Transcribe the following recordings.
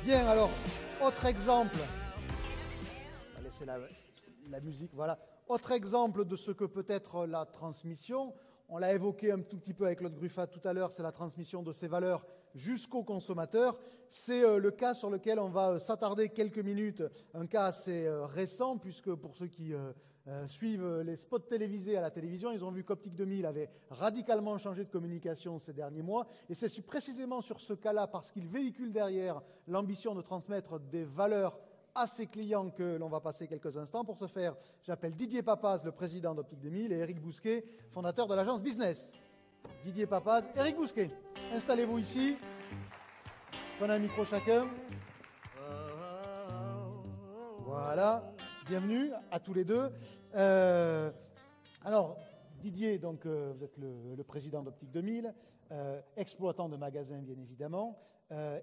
Bien, alors, autre exemple. On va laisser la musique, voilà. Autre exemple de ce que peut être la transmission. On l'a évoqué un tout petit peu avec Claude Gruffat tout à l'heure, c'est la transmission de ces valeurs jusqu'au consommateur. C'est le cas sur lequel on va s'attarder quelques minutes, un cas assez récent, puisque pour ceux qui suivent les spots télévisés à la télévision, ils ont vu qu'Optique 2000 avait radicalement changé de communication ces derniers mois. Et c'est précisément sur ce cas-là, parce qu'il véhicule derrière l'ambition de transmettre des valeurs à ses clients que l'on va passer quelques instants. Pour ce faire, j'appelle Didier Papaz, le président d'Optique 2000, et Eric Bousquet, fondateur de l'agence Business. Didier Papaz, Eric Bousquet, installez-vous ici. Prenez un micro chacun. Voilà, bienvenue à tous les deux. Alors, Didier, donc, vous êtes le président d'Optique 2000, exploitant de magasins bien évidemment,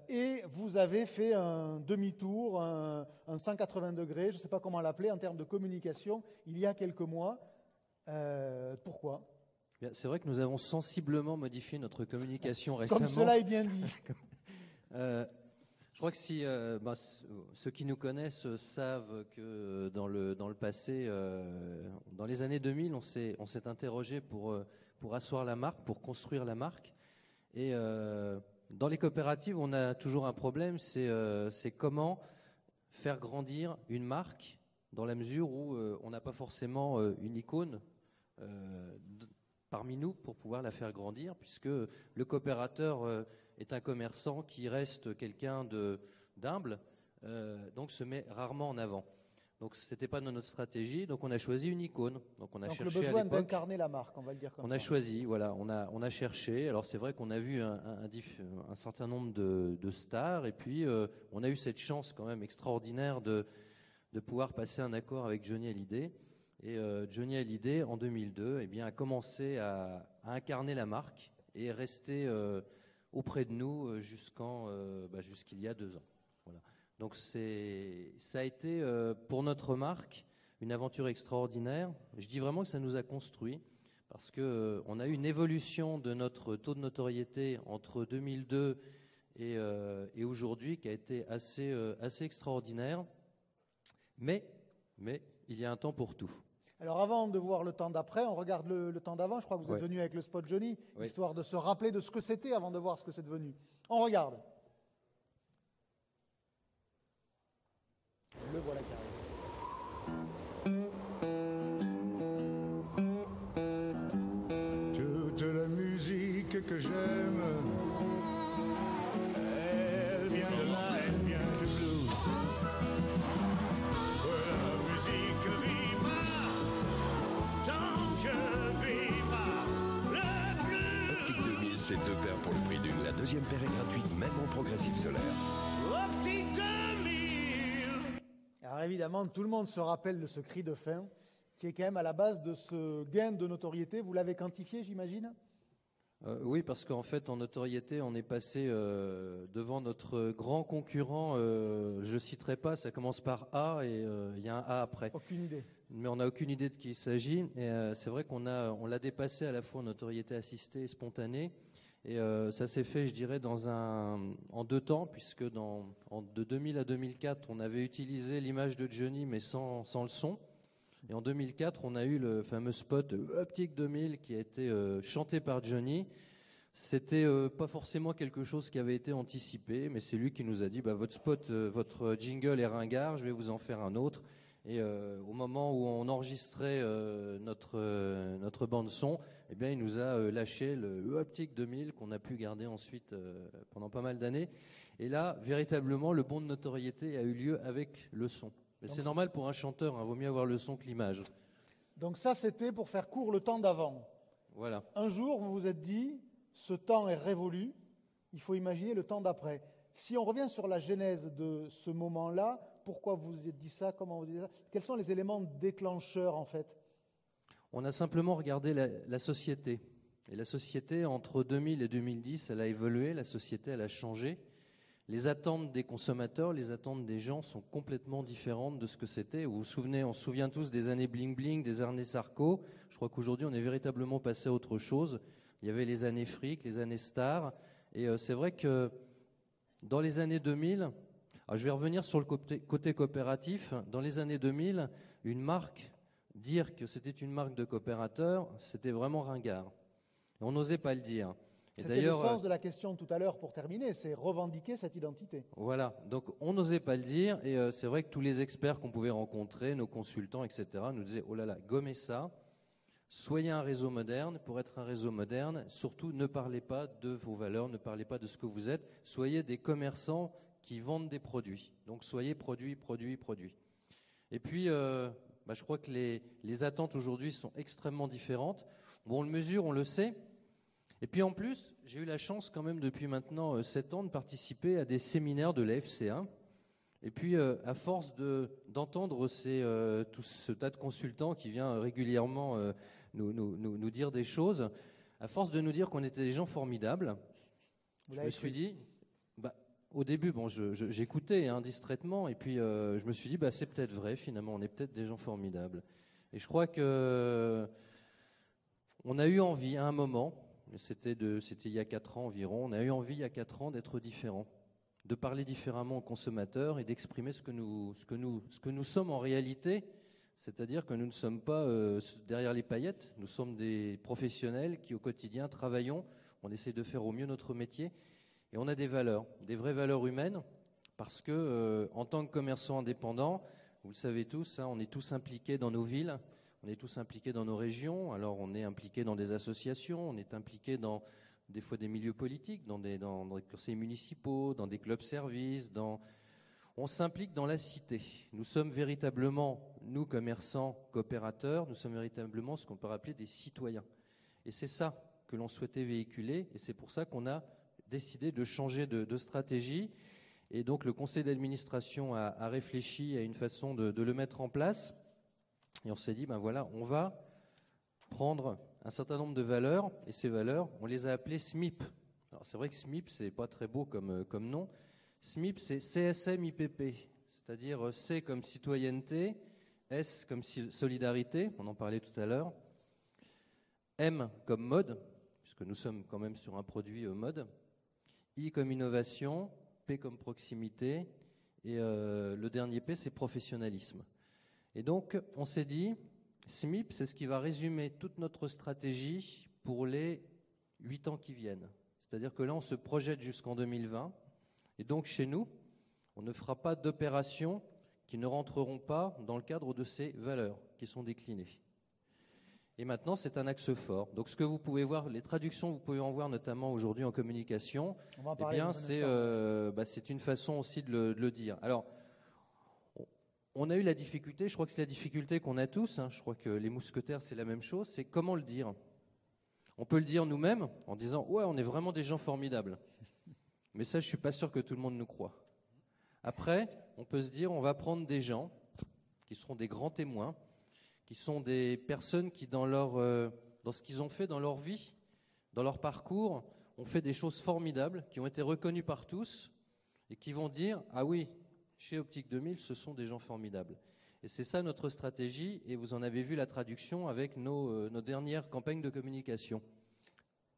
et vous avez fait un demi-tour, un 180 degrés, je ne sais pas comment l'appeler, en termes de communication, il y a quelques mois. Pourquoi ? Bien, c'est vrai que nous avons sensiblement modifié notre communication récemment. Comme cela est bien dit. Je crois que si ceux qui nous connaissent savent que dans le passé, dans les années 2000, on s'est interrogé pour asseoir la marque, pour construire la marque. Et dans les coopératives, on a toujours un problème, c'est comment faire grandir une marque dans la mesure où on n'a pas forcément une icône parmi nous pour pouvoir la faire grandir, puisque le coopérateur est un commerçant qui reste quelqu'un d'humble, donc se met rarement en avant. Donc c'était pas dans notre stratégie, donc on a choisi une icône. Donc on a cherché le besoin d'incarner la marque, on va le dire comme ça. On a choisi, voilà, on a cherché. Alors c'est vrai qu'on a vu un certain nombre de stars, et puis on a eu cette chance quand même extraordinaire de pouvoir passer un accord avec Johnny Hallyday. Et Johnny Hallyday, en 2002, a commencé à incarner la marque et est resté auprès de nous jusqu'il y a 2 ans. Voilà. Donc ça a été pour notre marque une aventure extraordinaire. Je dis vraiment que ça nous a construit parce que on a eu une évolution de notre taux de notoriété entre 2002 et aujourd'hui qui a été assez extraordinaire. Mais il y a un temps pour tout. Alors avant de voir le temps d'après, on regarde le temps d'avant. Je crois que vous êtes venu avec le spot Johnny, histoire de se rappeler de ce que c'était avant de voir ce que c'est devenu. On regarde. Le voilà qui arrive. Toute la musique que j'aime, elle vient de là, elle vient du blues. La musique vivra, tant que vivra le blues. Optique 2000, c'est 2 paires pour le prix d'une. La deuxième paire est gratuite, même en progressif solaire. Optique 2000. Alors évidemment, tout le monde se rappelle de ce cri de fin, qui est quand même à la base de ce gain de notoriété. Vous l'avez quantifié, j'imagine ? Oui, parce qu'en fait, en notoriété, on est passé devant notre grand concurrent. Je ne citerai pas, ça commence par A et il y a un A après. Aucune idée. Mais on n'a aucune idée de qui il s'agit. Et c'est vrai qu'on l'a dépassé à la fois en notoriété assistée et spontanée. Et ça s'est fait, je dirais, en 2 temps, puisque de 2000 à 2004, on avait utilisé l'image de Johnny, mais sans le son. Et en 2004, on a eu le fameux spot Optique 2000 qui a été chanté par Johnny. C'était pas forcément quelque chose qui avait été anticipé, mais c'est lui qui nous a dit votre spot, votre jingle est ringard, je vais vous en faire un autre. Et au moment où on enregistrait notre bande son, il nous a lâché le Optique 2000 qu'on a pu garder ensuite pendant pas mal d'années. Et là, véritablement, le bond de notoriété a eu lieu avec le son. Mais c'est normal pour un chanteur, vaut mieux avoir le son que l'image. Donc ça, c'était pour faire court le temps d'avant. Voilà. Un jour, vous vous êtes dit, ce temps est révolu, il faut imaginer le temps d'après. Si on revient sur la genèse de ce moment-là, pourquoi vous vous êtes dit ça, comment vous avez dit ça ? Quels sont les éléments déclencheurs en fait ? On a simplement regardé la société. Et la société, entre 2000 et 2010, elle a évolué, la société, elle a changé. Les attentes des consommateurs, les attentes des gens sont complètement différentes de ce que c'était. Vous vous souvenez, on se souvient tous des années bling-bling, des années Sarko. Je crois qu'aujourd'hui, on est véritablement passé à autre chose. Il y avait les années fric, les années stars. Et c'est vrai que dans les années 2000, Alors, je vais revenir sur le côté coopératif. Dans les années 2000, une marque, dire que c'était une marque de coopérateur, c'était vraiment ringard. Et on n'osait pas le dire. Et C'était le d'ailleurs, sens de la question tout à l'heure pour terminer, c'est revendiquer cette identité. voilà, donc on n'osait pas le dire, et c'est vrai que tous les experts qu'on pouvait rencontrer, nos consultants, etc., nous disaient, oh là là, gommez ça, soyez un réseau moderne. Pour être un réseau moderne, surtout ne parlez pas de vos valeurs, ne parlez pas de ce que vous êtes, soyez des commerçants qui vendent des produits. Donc soyez produits, produits, produits. Et puis, je crois que les attentes aujourd'hui sont extrêmement différentes. Bon, on le mesure, on le sait. Et puis en plus, j'ai eu la chance quand même depuis maintenant 7 ans de participer à des séminaires de la FCA. Et puis à force d'entendre tout ce tas de consultants qui vient régulièrement nous dire des choses, à force de nous dire qu'on était des gens formidables, je me suis dit, au début, j'écoutais distraitement, et puis je me suis dit, c'est peut-être vrai finalement, on est peut-être des gens formidables. Et je crois que on a eu envie à un moment, c'était il y a 4 ans environ, on a eu envie il y a 4 ans d'être différents, de parler différemment aux consommateurs et d'exprimer ce que nous sommes en réalité, c'est-à-dire que nous ne sommes pas derrière les paillettes, nous sommes des professionnels qui au quotidien travaillons, on essaie de faire au mieux notre métier et on a des valeurs, des vraies valeurs humaines, parce que en tant que commerçants indépendants, vous le savez tous, on est tous impliqués dans nos villes. On est tous impliqués dans nos régions, alors on est impliqués dans des associations, on est impliqués dans des fois des milieux politiques, dans des conseils municipaux, dans des clubs services, on s'implique dans la cité. Nous sommes véritablement, nous commerçants, coopérateurs, nous sommes véritablement ce qu'on peut appeler des citoyens. Et c'est ça que l'on souhaitait véhiculer, et c'est pour ça qu'on a décidé de changer de stratégie. Et donc le conseil d'administration a réfléchi à une façon de le mettre en place. Et on s'est dit, on va prendre un certain nombre de valeurs, et ces valeurs, on les a appelées SMIP. Alors c'est vrai que SMIP, c'est pas très beau comme nom. SMIP, c'est CSM-IPP, c'est-à-dire C comme citoyenneté, S comme solidarité, on en parlait tout à l'heure, M comme mode, puisque nous sommes quand même sur un produit mode, I comme innovation, P comme proximité, et le dernier P, c'est professionnalisme. Et donc, on s'est dit, SMIP, c'est ce qui va résumer toute notre stratégie pour les 8 ans qui viennent. C'est-à-dire que là, on se projette jusqu'en 2020. Et donc, chez nous, on ne fera pas d'opérations qui ne rentreront pas dans le cadre de ces valeurs qui sont déclinées. Et maintenant, c'est un axe fort. Donc, ce que vous pouvez voir, les traductions, vous pouvez en voir notamment aujourd'hui en communication, c'est une façon aussi de le dire. Alors, on a eu la difficulté, je crois que c'est la difficulté qu'on a tous, je crois que les mousquetaires c'est la même chose, c'est comment le dire. On peut le dire nous-mêmes en disant « ouais, on est vraiment des gens formidables ». Mais ça, je ne suis pas sûr que tout le monde nous croit. Après, on peut se dire, on va prendre des gens qui seront des grands témoins, qui sont des personnes qui dans ce qu'ils ont fait dans leur vie, dans leur parcours, ont fait des choses formidables, qui ont été reconnues par tous et qui vont dire « ah oui, chez Optique 2000, ce sont des gens formidables ». Et c'est ça notre stratégie, et vous en avez vu la traduction avec nos dernières campagnes de communication.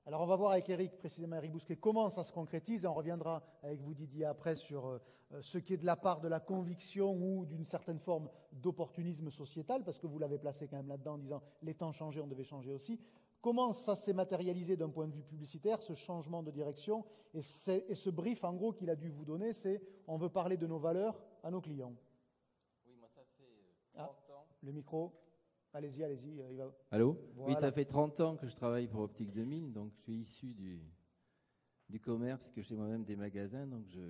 Alors on va voir avec Eric, précisément Eric Bousquet, comment ça se concrétise, et on reviendra avec vous Didier après sur ce qui est de la part de la conviction ou d'une certaine forme d'opportunisme sociétal, parce que vous l'avez placé quand même là-dedans en disant les temps changeaient, on devait changer aussi. Comment ça s'est matérialisé d'un point de vue publicitaire, ce changement de direction, et ce brief en gros qu'il a dû vous donner, c'est on veut parler de nos valeurs à nos clients. Oui, moi ça fait 30 ans. Le micro. Allez-y. Allô ? Voilà. Oui, ça fait 30 ans que je travaille pour Optique 2000, donc je suis issu du commerce, que j'ai moi-même des magasins,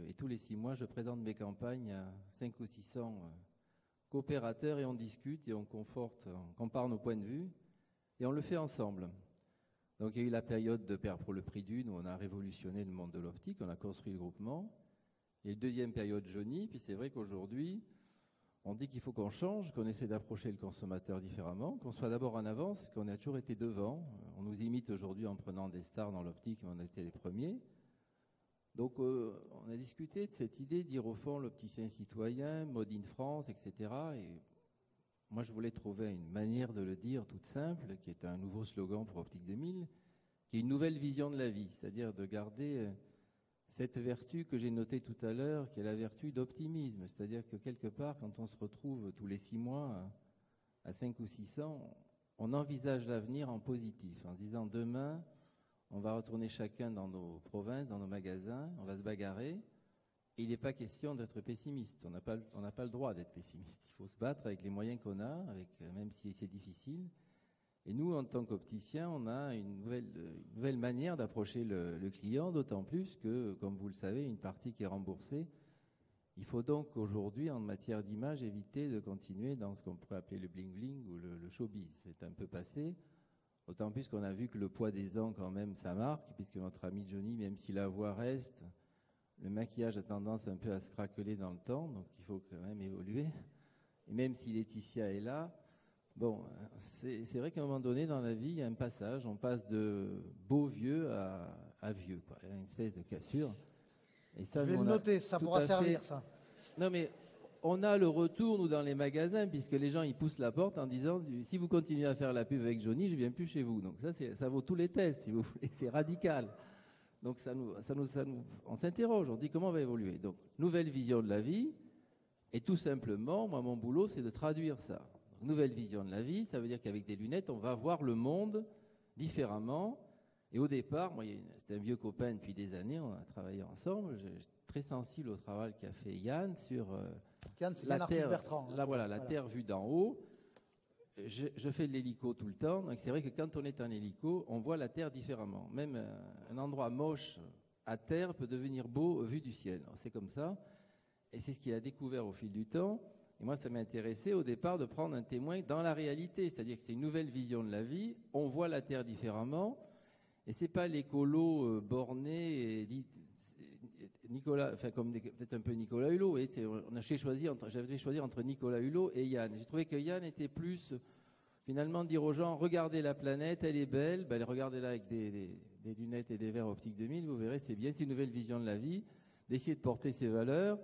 et tous les 6 mois, je présente mes campagnes à 500 ou 600 coopérateurs, et on discute, et on compare nos points de vue, et on le fait ensemble. Donc il y a eu la période de Pair pour le prix d'une, où on a révolutionné le monde de l'optique, on a construit le groupement, et la deuxième période jaunie, puis c'est vrai qu'aujourd'hui, on dit qu'il faut qu'on change, qu'on essaie d'approcher le consommateur différemment, qu'on soit d'abord en avance, parce qu'on a toujours été devant. On nous imite aujourd'hui en prenant des stars dans l'optique, mais on a été les premiers. Donc on a discuté de cette idée de dire au fond l'opticien citoyen, Mode in France, etc. Et moi je voulais trouver une manière de le dire toute simple, qui est un nouveau slogan pour Optique 2000, qui est une nouvelle vision de la vie, c'est-à-dire de garder cette vertu que j'ai notée tout à l'heure, qui est la vertu d'optimisme. C'est-à-dire que quelque part, quand on se retrouve tous les 6 mois à 5 ou 600, on envisage l'avenir en positif, en disant demain, on va retourner chacun dans nos provinces, dans nos magasins, on va se bagarrer. Et il n'est pas question d'être pessimiste. On n'a pas le droit d'être pessimiste. Il faut se battre avec les moyens qu'on a, même si c'est difficile. Et nous, en tant qu'opticiens, on a une nouvelle manière d'approcher le client, d'autant plus que, comme vous le savez, une partie qui est remboursée. Il faut donc aujourd'hui, en matière d'image, éviter de continuer dans ce qu'on pourrait appeler le bling-bling ou le showbiz. C'est un peu passé, d'autant plus qu'on a vu que le poids des ans, quand même, ça marque, puisque notre ami Johnny, même si la voix reste, le maquillage a tendance un peu à se craqueler dans le temps, donc il faut quand même évoluer. Et même si Laetitia est là, bon, c'est vrai qu'à un moment donné dans la vie, il y a un passage, on passe de beau vieux à vieux, quoi. Il y a une espèce de cassure. Et ça, Je vais le noter, ça pourra servir, ça. Non, mais on a le retour, nous, dans les magasins, puisque les gens, ils poussent la porte en disant « Si vous continuez à faire la pub avec Johnny, je ne viens plus chez vous. » Donc ça vaut tous les tests, si vous voulez, c'est radical. Donc on s'interroge, on dit comment on va évoluer. Donc, nouvelle vision de la vie, et tout simplement, moi, mon boulot, c'est de traduire ça. Donc, nouvelle vision de la vie, ça veut dire qu'avec des lunettes, on va voir le monde différemment. Et au départ, moi, c'était un vieux copain depuis des années, on a travaillé ensemble. Je suis très sensible au travail qu'a fait Yann sur Yann, c'est la Yann Terre. Bertrand, hein. La Terre vue d'en haut. Je fais de l'hélico tout le temps, donc c'est vrai que quand on est en hélico, on voit la Terre différemment. Même un endroit moche à terre peut devenir beau vu du ciel. C'est comme ça, et c'est ce qu'il a découvert au fil du temps. Et moi, ça m'a intéressé au départ de prendre un témoin dans la réalité, c'est-à-dire que c'est une nouvelle vision de la vie, on voit la Terre différemment, et c'est pas l'écolo borné et dit Nicolas, enfin comme peut-être un peu Nicolas Hulot. J'avais choisi entre Nicolas Hulot et Yann. J'ai trouvé que Yann était plus finalement dire aux gens regardez la planète, elle est belle, ben, regardez-la avec des lunettes et des verres optiques 2000, vous verrez c'est bien, c'est une nouvelle vision de la vie, d'essayer de porter ses valeurs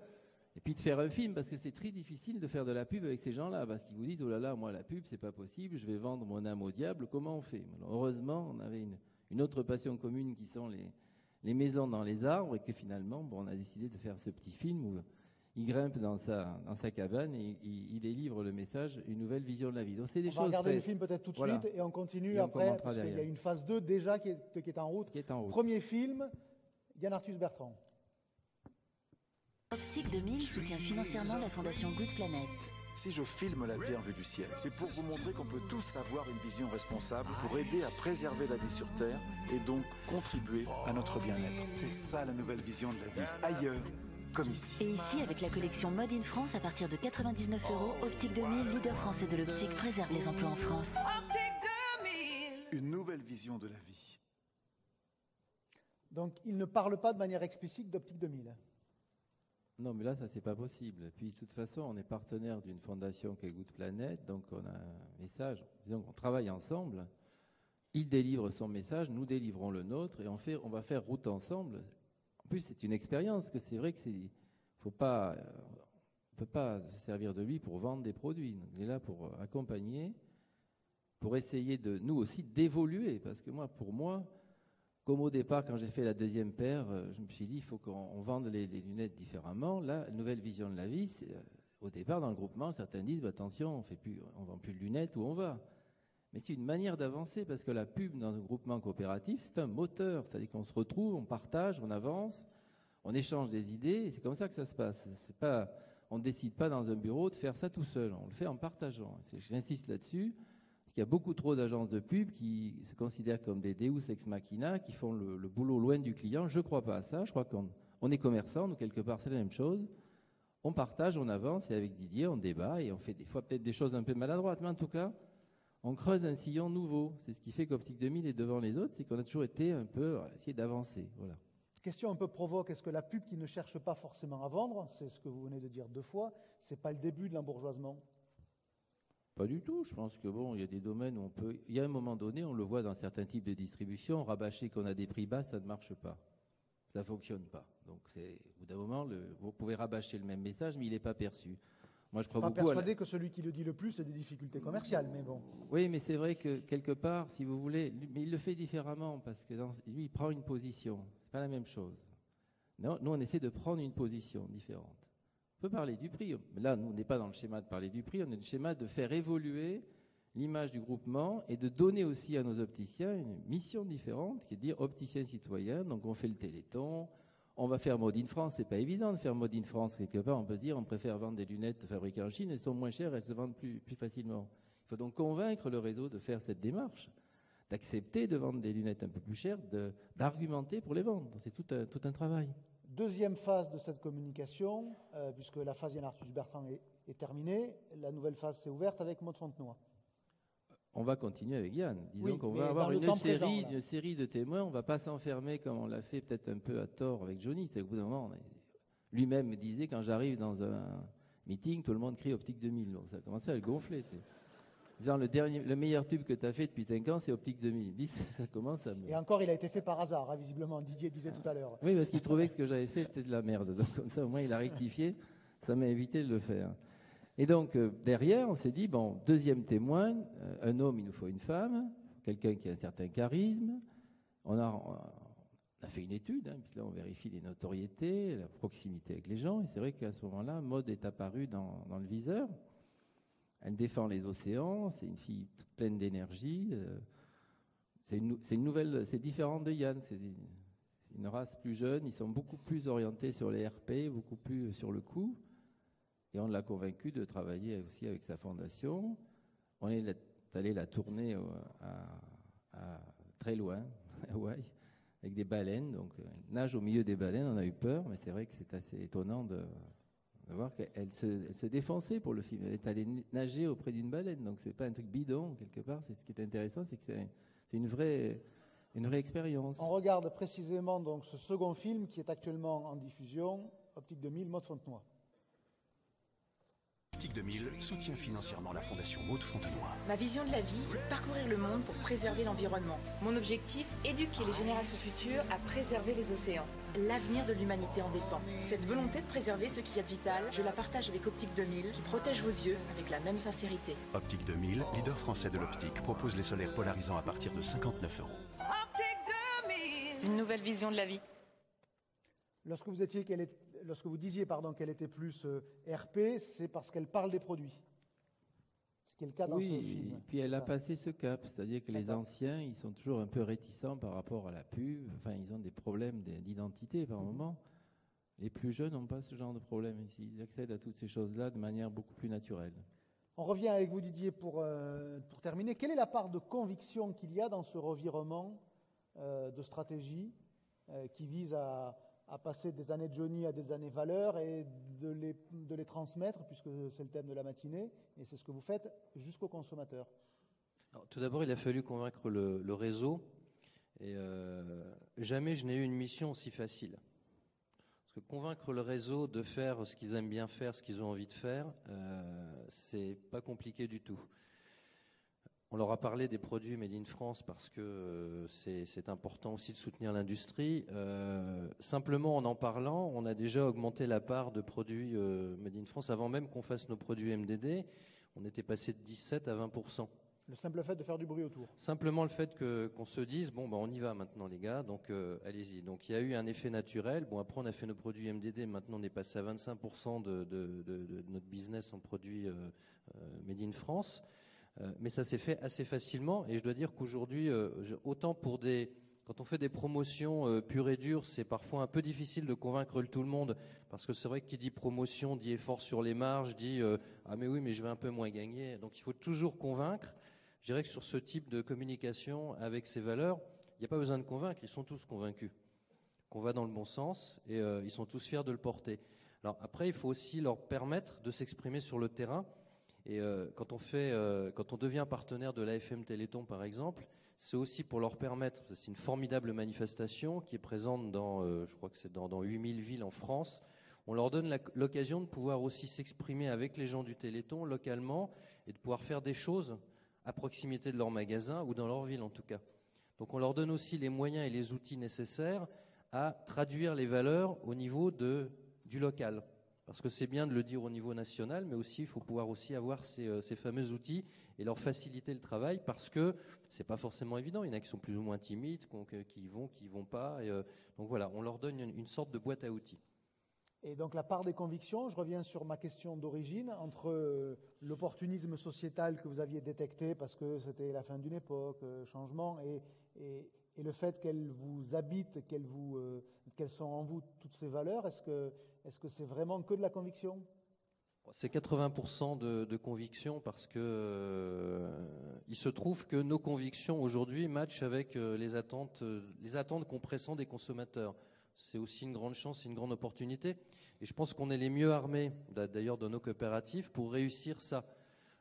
et puis de faire un film, parce que c'est très difficile de faire de la pub avec ces gens-là, parce qu'ils vous disent oh là là, moi la pub c'est pas possible, je vais vendre mon âme au diable, comment on fait? Alors, heureusement on avait une autre passion commune qui sont les maisons dans les arbres, et que finalement, bon, on a décidé de faire ce petit film où il grimpe dans sa cabane et il délivre le message, une nouvelle vision de la vie. Donc c'est des choses. On va regarder le film peut-être tout de suite et on continue après, parce qu'il y a une phase 2 déjà qui est en route. Premier film, Yann Arthus Bertrand. Optique 2000 soutient financièrement la fondation Good Planet. Si je filme la Terre vue du ciel, c'est pour vous montrer qu'on peut tous avoir une vision responsable pour aider à préserver la vie sur Terre et donc contribuer à notre bien-être. C'est ça la nouvelle vision de la vie, ailleurs comme ici. Et ici, avec la collection Mode in France, à partir de 99 €, Optique 2000, leader français de l'optique, préserve les emplois en France. Une nouvelle vision de la vie. Donc, il ne parle pas de manière explicite d'Optique 2000. Non, mais là, ça, c'est pas possible. Et puis, de toute façon, on est partenaire d'une fondation qui est Good Planet, donc on a un message. Disons qu'on travaille ensemble. Il délivre son message, nous délivrons le nôtre, et on va faire route ensemble. En plus, c'est une expérience, que c'est vrai que on peut pas se servir de lui pour vendre des produits. Donc, il est là pour accompagner, pour essayer de nous aussi d'évoluer, parce que pour moi, comme au départ, quand j'ai fait la deuxième paire, je me suis dit, il faut qu'on vende les lunettes différemment. Là, nouvelle vision de la vie, au départ, dans le groupement, certains disent, attention, on vend plus de lunettes, où on va? Mais c'est une manière d'avancer, parce que la pub dans un groupement coopératif, c'est un moteur. C'est-à-dire qu'on se retrouve, on partage, on avance, on échange des idées, et c'est comme ça que ça se passe. On ne décide pas dans un bureau de faire ça tout seul, on le fait en partageant. J'insiste là-dessus. Parce qu'il y a beaucoup trop d'agences de pub qui se considèrent comme des Deus ex machina, qui font le boulot loin du client. Je ne crois pas à ça. Je crois qu'on est commerçant, nous, quelque part, c'est la même chose. On partage, on avance, et avec Didier, on débat, et on fait des fois peut-être des choses un peu maladroites. Mais en tout cas, on creuse un sillon nouveau. C'est ce qui fait qu'Optique 2000 est devant les autres, c'est qu'on a toujours été un peu essayer d'avancer. Voilà. Question un peu provoque, est-ce que la pub qui ne cherche pas forcément à vendre, c'est ce que vous venez de dire 2 fois, c'est pas le début de l'embourgeoisement? Pas du tout. Je pense que il y a des domaines où il y a un moment donné, on le voit dans certains types de distribution, rabâcher qu'on a des prix bas, ça ne marche pas. Ça fonctionne pas. Donc au bout d'un moment, vous pouvez rabâcher le même message, mais il n'est pas perçu. Moi, je crois pas beaucoup persuadé que celui qui le dit le plus a des difficultés commerciales, mais bon. Oui, mais c'est vrai que quelque part, si vous voulez, mais il le fait différemment parce que lui, il prend une position. C'est pas la même chose. Non, nous, on essaie de prendre une position différente. On peut parler du prix. Mais là, nous, on n'est pas dans le schéma de parler du prix, on est dans le schéma de faire évoluer l'image du groupement et de donner aussi à nos opticiens une mission différente, qui est de dire opticien citoyen. Donc, on fait le Téléthon, on va faire Made in France. C'est pas évident de faire Made in France. Quelque part, on peut se dire, on préfère vendre des lunettes fabriquées en Chine, elles sont moins chères, elles se vendent plus facilement. Il faut donc convaincre le réseau de faire cette démarche, d'accepter de vendre des lunettes un peu plus chères, d'argumenter pour les vendre. C'est tout un travail. Deuxième phase de cette communication, puisque la phase Yann Arthus Bertrand est terminée, la nouvelle phase s'est ouverte avec Maud Fontenoy. On va continuer avec Yann. Disons Oui, qu'on mais va avoir dans le une temps présent, série de témoins. On ne va pas s'enfermer comme on l'a fait peut-être un peu à tort avec Johnny. C'est qu'au bout d'un moment, lui-même me disait, quand j'arrive dans un meeting, tout le monde crie Optique 2000. Donc ça a commencé à le gonfler. Disant, le meilleur tube que tu as fait depuis 5 ans, c'est Optique 2010. Ça commence à me... Et encore, il a été fait par hasard, hein, visiblement. Didier disait tout à l'heure. Oui, parce qu'il trouvait que ce que j'avais fait, c'était de la merde. Donc comme ça, au moins, il a rectifié. Ça m'a évité de le faire. Et donc, derrière, on s'est dit, bon, deuxième témoin, un homme, il nous faut une femme, quelqu'un qui a un certain charisme. On a fait une étude, hein, puis là, on vérifie les notoriétés, la proximité avec les gens. Et c'est vrai qu'à ce moment-là, Maud est apparue dans le viseur. Elle défend les océans, c'est une fille toute pleine d'énergie. C'est une nouvelle, c'est différent de Yann. C'est une race plus jeune, ils sont beaucoup plus orientés sur les RP, beaucoup plus sur le coût. Et on l'a convaincu de travailler aussi avec sa fondation. On est allé la tourner à très loin, à Hawaï, avec des baleines. Donc, elle nage au milieu des baleines, on a eu peur, mais c'est vrai que c'est assez étonnant de voir qu'elle se défonçait pour le film. Elle est allée nager auprès d'une baleine, donc c'est pas un truc bidon, quelque part. C'est ce qui est intéressant, c'est que c'est une vraie expérience. On regarde précisément donc ce second film qui est actuellement en diffusion, Optique 2000, Maud Fontenoy. Optique 2000 soutient financièrement la Fondation Maud Fontenoy. Ma vision de la vie, c'est de parcourir le monde pour préserver l'environnement. Mon objectif, éduquer les générations futures à préserver les océans. L'avenir de l'humanité en dépend. Cette volonté de préserver ce qui est vital, je la partage avec Optique 2000, qui protège vos yeux avec la même sincérité. Optique 2000, leader français de l'optique, propose les solaires polarisants à partir de 59 €. Une nouvelle vision de la vie. Lorsque vous disiez qu'elle était plus RP, c'est parce qu'elle parle des produits. Ce qui est le cas dans ce film. Et puis elle a passé ce cap, c'est-à-dire que les anciens, ils sont toujours un peu réticents par rapport à la pub. Enfin, ils ont des problèmes d'identité par moment. Les plus jeunes n'ont pas ce genre de problème. Ils accèdent à toutes ces choses-là de manière beaucoup plus naturelle. On revient avec vous, Didier, pour terminer. Quelle est la part de conviction qu'il y a dans ce revirement de stratégie qui vise à passer des années Johnny à des années valeurs et de les transmettre, puisque c'est le thème de la matinée, et c'est ce que vous faites, jusqu'au consommateur? Alors, tout d'abord, il a fallu convaincre le réseau, et jamais je n'ai eu une mission aussi facile. Parce que convaincre le réseau de faire ce qu'ils aiment bien faire, ce qu'ils ont envie de faire, c'est pas compliqué du tout. On leur a parlé des produits Made in France parce que c'est important aussi de soutenir l'industrie. Simplement en parlant, on a déjà augmenté la part de produits Made in France avant même qu'on fasse nos produits MDD. On était passé de 17 à 20%. Le simple fait de faire du bruit autour. Simplement le fait qu'on se dise, bon, on y va maintenant les gars, donc allez-y. Donc il y a eu un effet naturel. Bon, après on a fait nos produits MDD, maintenant on est passé à 25% de notre business en produits Made in France. Mais ça s'est fait assez facilement, et je dois dire qu'aujourd'hui, autant quand on fait des promotions pures et dures, c'est parfois un peu difficile de convaincre tout le monde, parce que c'est vrai que qui dit promotion dit effort sur les marges, dit ah mais oui mais je vais un peu moins gagner, donc il faut toujours convaincre. Je dirais que sur ce type de communication avec ces valeurs, il n'y a pas besoin de convaincre, ils sont tous convaincus qu'on va dans le bon sens, et ils sont tous fiers de le porter. Alors après, il faut aussi leur permettre de s'exprimer sur le terrain. Et quand on devient partenaire de l'AFM Téléthon, par exemple, c'est aussi pour leur permettre, c'est une formidable manifestation qui est présente je crois que c'est dans 8000 villes en France. On leur donne l'occasion de pouvoir aussi s'exprimer avec les gens du Téléthon localement et de pouvoir faire des choses à proximité de leur magasin ou dans leur ville en tout cas. Donc on leur donne aussi les moyens et les outils nécessaires à traduire les valeurs au niveau du local. Parce que c'est bien de le dire au niveau national, mais aussi il faut pouvoir aussi avoir ces fameux outils et leur faciliter le travail, parce que c'est pas forcément évident. Il y en a qui sont plus ou moins timides, qui y vont pas. Donc voilà, on leur donne une sorte de boîte à outils. Et donc la part des convictions, je reviens sur ma question d'origine, entre l'opportunisme sociétal que vous aviez détecté parce que c'était la fin d'une époque, changement, et le fait qu'elles vous habitent, qu'elles sont en vous, toutes ces valeurs, est-ce que c'est vraiment que de la conviction ? C'est 80% de conviction, parce que il se trouve que nos convictions aujourd'hui matchent avec les attentes qu'on pressent des consommateurs. C'est aussi une grande chance et une grande opportunité. Et je pense qu'on est les mieux armés, d'ailleurs, de nos coopératives, pour réussir ça.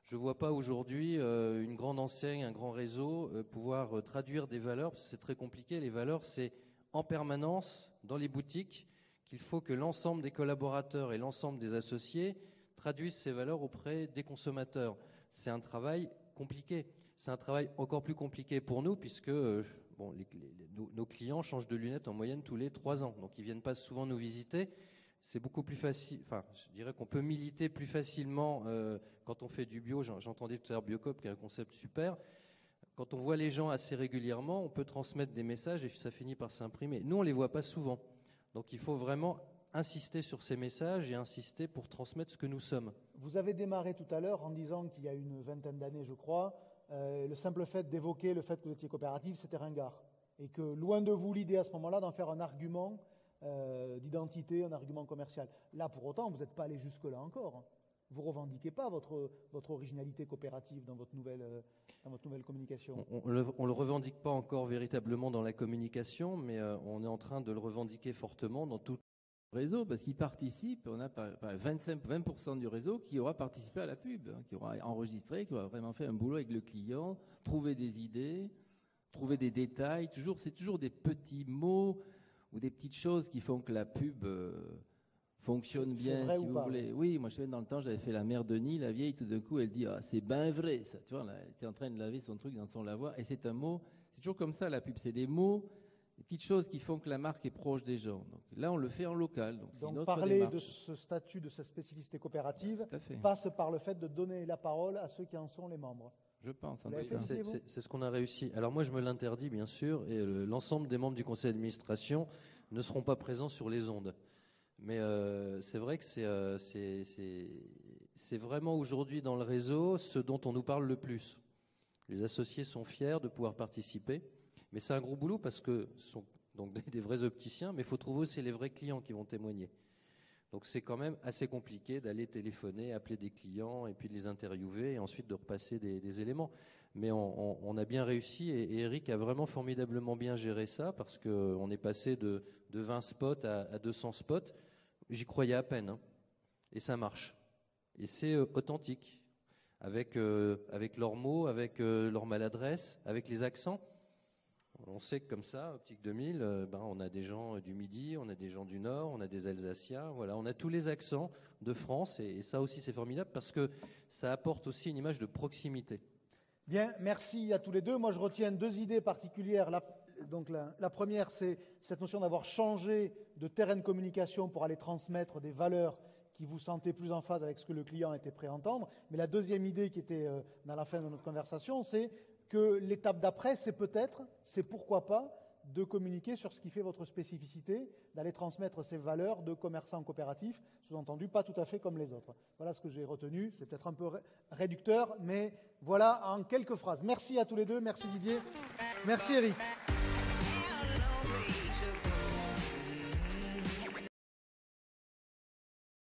Je ne vois pas aujourd'hui une grande enseigne, un grand réseau pouvoir traduire des valeurs, parce que c'est très compliqué. Les valeurs, c'est en permanence, dans les boutiques, qu'il faut que l'ensemble des collaborateurs et l'ensemble des associés traduisent ces valeurs auprès des consommateurs. C'est un travail compliqué. C'est un travail encore plus compliqué pour nous, puisque nos clients changent de lunettes en moyenne tous les 3 ans. Donc ils viennent pas souvent nous visiter. C'est beaucoup plus facile. Enfin, je dirais qu'on peut militer plus facilement quand on fait du bio. J'entendais tout à l'heure Biocoop, qui est un concept super. Quand on voit les gens assez régulièrement, on peut transmettre des messages et ça finit par s'imprimer. Nous, on les voit pas souvent. Donc il faut vraiment insister sur ces messages et insister pour transmettre ce que nous sommes. Vous avez démarré tout à l'heure en disant qu'il y a une vingtaine d'années, je crois, le simple fait d'évoquer le fait que vous étiez coopérative, c'était ringard. Et que loin de vous l'idée à ce moment-là d'en faire un argument d'identité, un argument commercial. Là, pour autant, vous n'êtes pas allé jusque-là encore. Vous ne revendiquez pas votre originalité coopérative dans votre nouvelle communication. On le revendique pas encore véritablement dans la communication, mais on est en train de le revendiquer fortement dans tout réseau, parce qu'il participe. On a 20% du réseau qui aura participé à la pub, qui aura enregistré, qui aura vraiment fait un boulot avec le client, trouvé des idées, trouvé des détails. C'est toujours des petits mots ou des petites choses qui font que la pub fonctionne bien, si vous voulez. Oui, moi je sais, dans le temps, j'avais fait la mère Denis, la vieille, tout d'un coup, elle dit « Ah, c'est ben vrai, ça !» Tu vois, elle était en train de laver son truc dans son lavoir, et c'est un mot, c'est toujours comme ça, la pub, c'est des mots, des petites choses qui font que la marque est proche des gens. Donc là, on le fait en local. Donc parler démarche. de ce statut, de cette spécificité coopérative, passe par le fait de donner la parole à ceux qui en sont les membres. Je pense. C'est ce qu'on a réussi. Alors moi, je me l'interdis, bien sûr, et l'ensemble des membres du conseil d'administration ne seront pas présents sur les ondes. Mais c'est vrai que c'est vraiment aujourd'hui dans le réseau ce dont on nous parle le plus. Les associés sont fiers de pouvoir participer, mais c'est un gros boulot parce que ce sont donc des vrais opticiens, mais il faut trouver aussi les vrais clients qui vont témoigner. Donc c'est quand même assez compliqué d'aller téléphoner, appeler des clients et puis de les interviewer et ensuite de repasser des éléments. Mais on a bien réussi et Eric a vraiment formidablement bien géré ça parce qu'on est passé de 20 spots à 200 spots. J'y croyais à peine, hein. Et ça marche. Et c'est authentique, avec leurs mots, avec leur maladresse, avec les accents. On sait que comme ça, Optique 2000, on a des gens du Midi, on a des gens du Nord, on a des Alsaciens, voilà, on a tous les accents de France et ça aussi c'est formidable parce que ça apporte aussi une image de proximité. Bien, merci à tous les deux. Moi je retiens 2 idées particulières. La première, c'est cette notion d'avoir changé de terrain de communication pour aller transmettre des valeurs qui vous sentez plus en phase avec ce que le client était prêt à entendre. Mais la deuxième idée qui était dans la fin de notre conversation, c'est que l'étape d'après, c'est pourquoi pas, de communiquer sur ce qui fait votre spécificité, d'aller transmettre ces valeurs de commerçant coopératif, sous-entendu pas tout à fait comme les autres. Voilà ce que j'ai retenu. C'est peut-être un peu réducteur, mais voilà en quelques phrases. Merci à tous les deux. Merci Didier. Merci Eric.